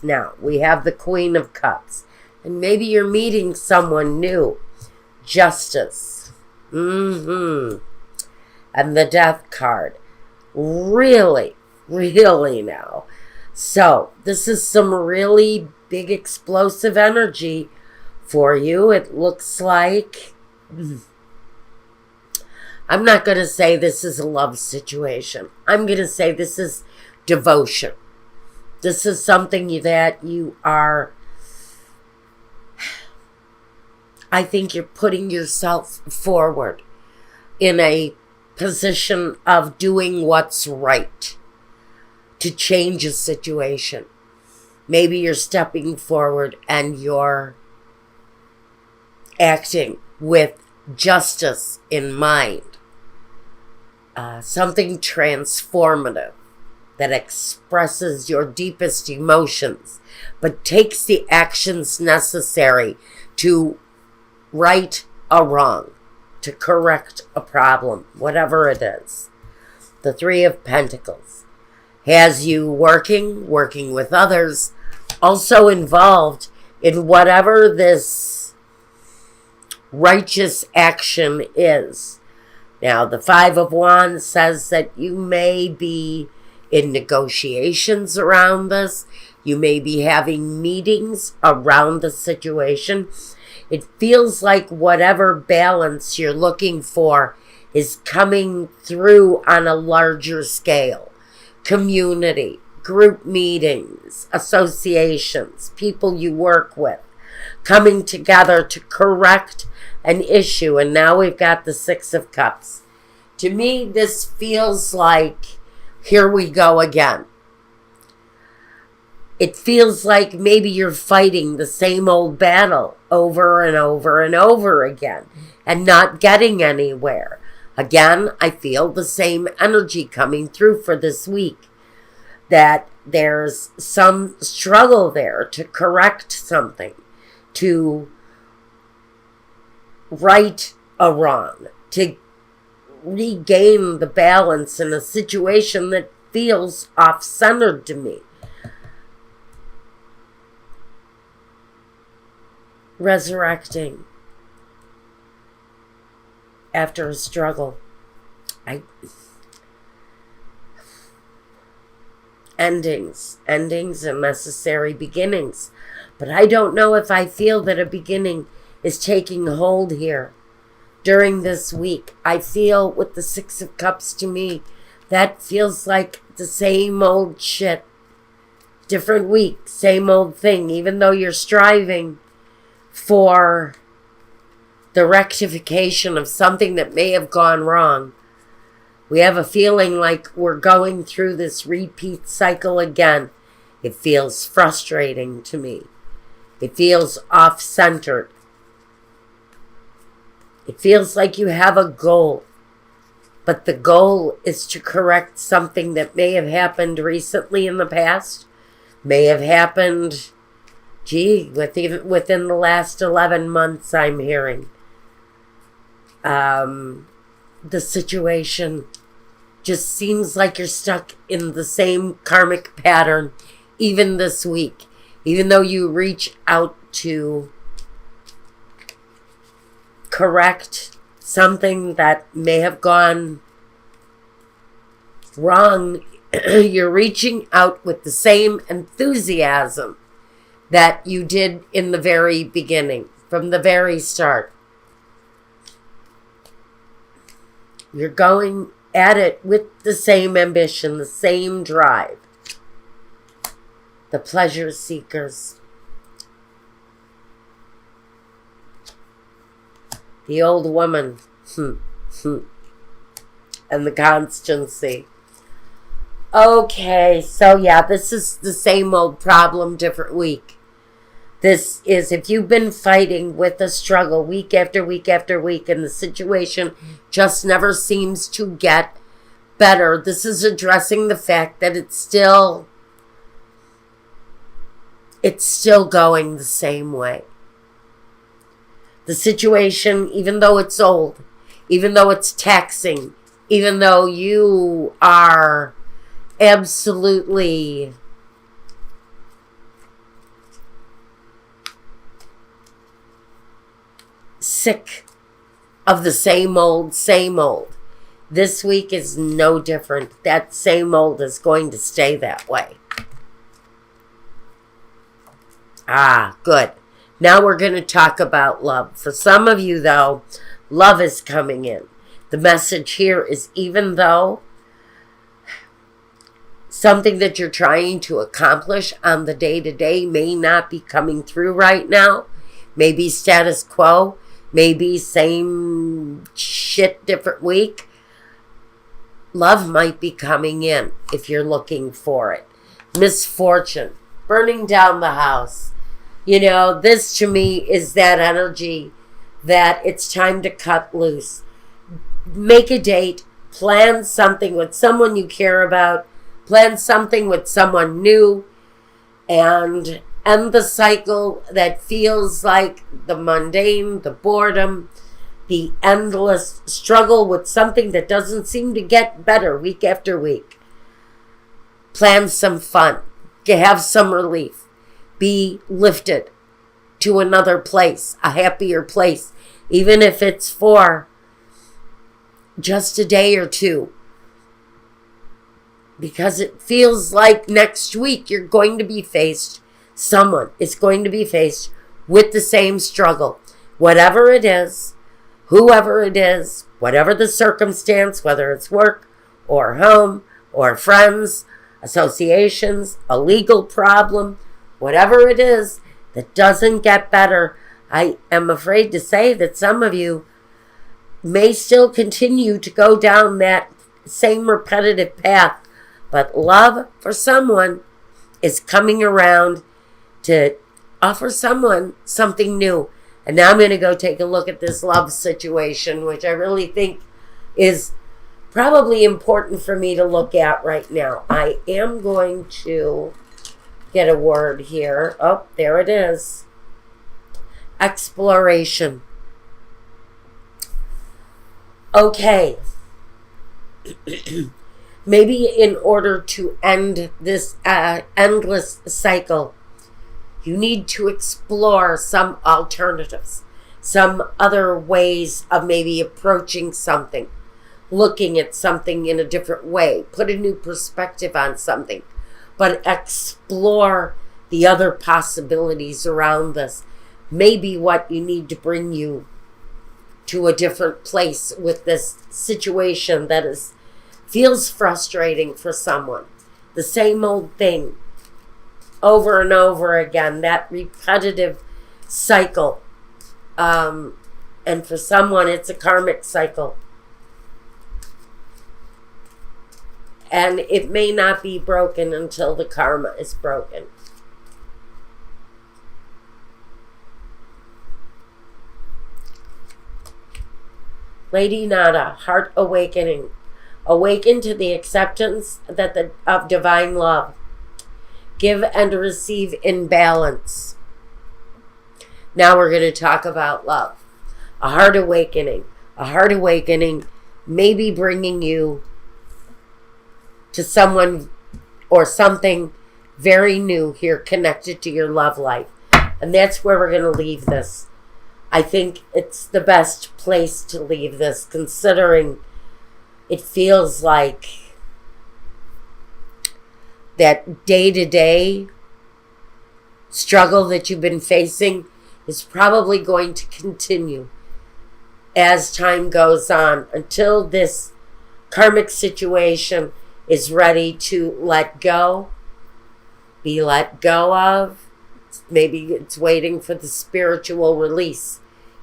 Now, we have the Queen of Cups. And maybe you're meeting someone new. Justice. And the Death card. Really, really now. So, this is some really big explosive energy for you. It looks like... I'm not going to say this is a love situation. I'm going to say this is devotion. This is something that you are... I think you're putting yourself forward in a position of doing what's right to change a situation. Maybe you're stepping forward and you're acting with justice in mind. Something transformative that expresses your deepest emotions, but takes the actions necessary to right a wrong, to correct a problem, whatever it is. The Three of Pentacles has you working with others, also involved in whatever this righteous action is. Now, the Five of Wands says that you may be in negotiations around this. You may be having meetings around the situation. It feels like whatever balance you're looking for is coming through on a larger scale. Community, group meetings, associations, people you work with, coming together to correct an issue. And now we've got the Six of Cups. To me, this feels like, here we go again. It feels like maybe you're fighting the same old battle over and over and over again and not getting anywhere. Again, I feel the same energy coming through for this week, that there's some struggle there to correct something, to right a wrong, to regain the balance in a situation that feels off-centered to me. Resurrecting after a struggle. Endings and necessary beginnings. But I don't know if I feel that a beginning is taking hold here during this week. I feel with the Six of Cups, to me, that feels like the same old shit. Different week, same old thing. Even though you're striving for the rectification of something that may have gone wrong, we have a feeling like we're going through this repeat cycle again. It feels frustrating to me. It feels off-centered. It feels like you have a goal, but the goal is to correct something that may have happened recently in the past, may have happened, within the last 11 months, I'm hearing. The situation just seems like you're stuck in the same karmic pattern, even this week. Even though you reach out to correct something that may have gone wrong, you're reaching out with the same enthusiasm that you did in the very beginning, from the very start. You're going at it with the same ambition, the same drive. The pleasure seekers. The old woman. And the constancy. Okay, so yeah, this is the same old problem, different week. This is, if you've been fighting with a struggle week after week after week, and the situation just never seems to get better, this is addressing the fact that it's still going the same way. The situation, even though it's old, even though it's taxing, even though you are absolutely sick of the same old, same old. This week is no different. That same old is going to stay that way. Ah, good. Now we're going to talk about love. For some of you, though, love is coming in. The message here is, even though something that you're trying to accomplish on the day-to-day may not be coming through right now, maybe status quo, maybe same shit, different week, love might be coming in if you're looking for it. Misfortune, burning down the house. You know, this to me is that energy that it's time to cut loose. Make a date, plan something with someone you care about, plan something with someone new, and end the cycle that feels like the mundane, the boredom, the endless struggle with something that doesn't seem to get better week after week. Plan some fun. Have some relief. Be lifted to another place, a happier place, even if it's for just a day or two. Because it feels like next week you're going to be faced, someone is going to be faced with the same struggle. Whatever it is, whoever it is, whatever the circumstance, whether it's work or home or friends, associations, a legal problem, whatever it is that doesn't get better, I am afraid to say that some of you may still continue to go down that same repetitive path. But love for someone is coming around to offer someone something new. And now I'm going to go take a look at this love situation, which I really think is probably important for me to look at right now. I am going to get a word here. Oh, there it is. Exploration. Okay. Maybe in order to end this endless cycle, you need to explore some alternatives, some other ways of maybe approaching something, looking at something in a different way, put a new perspective on something, but explore the other possibilities around this. Maybe what you need to bring you to a different place with this situation that feels frustrating for someone. The same old thing over and over again, that repetitive cycle. And for someone, it's a karmic cycle. And it may not be broken until the karma is broken. Lady Nada, heart awakening. Awaken to the acceptance of divine love. Give and receive in balance. Now we're going to talk about love. A heart awakening. A heart awakening may be bringing you to someone or something very new here connected to your love life. And that's where we're going to leave this. I think it's the best place to leave this, considering it feels like that day-to-day struggle that you've been facing is probably going to continue as time goes on until this karmic situation is ready to let go, be let go of. Maybe it's waiting for the spiritual release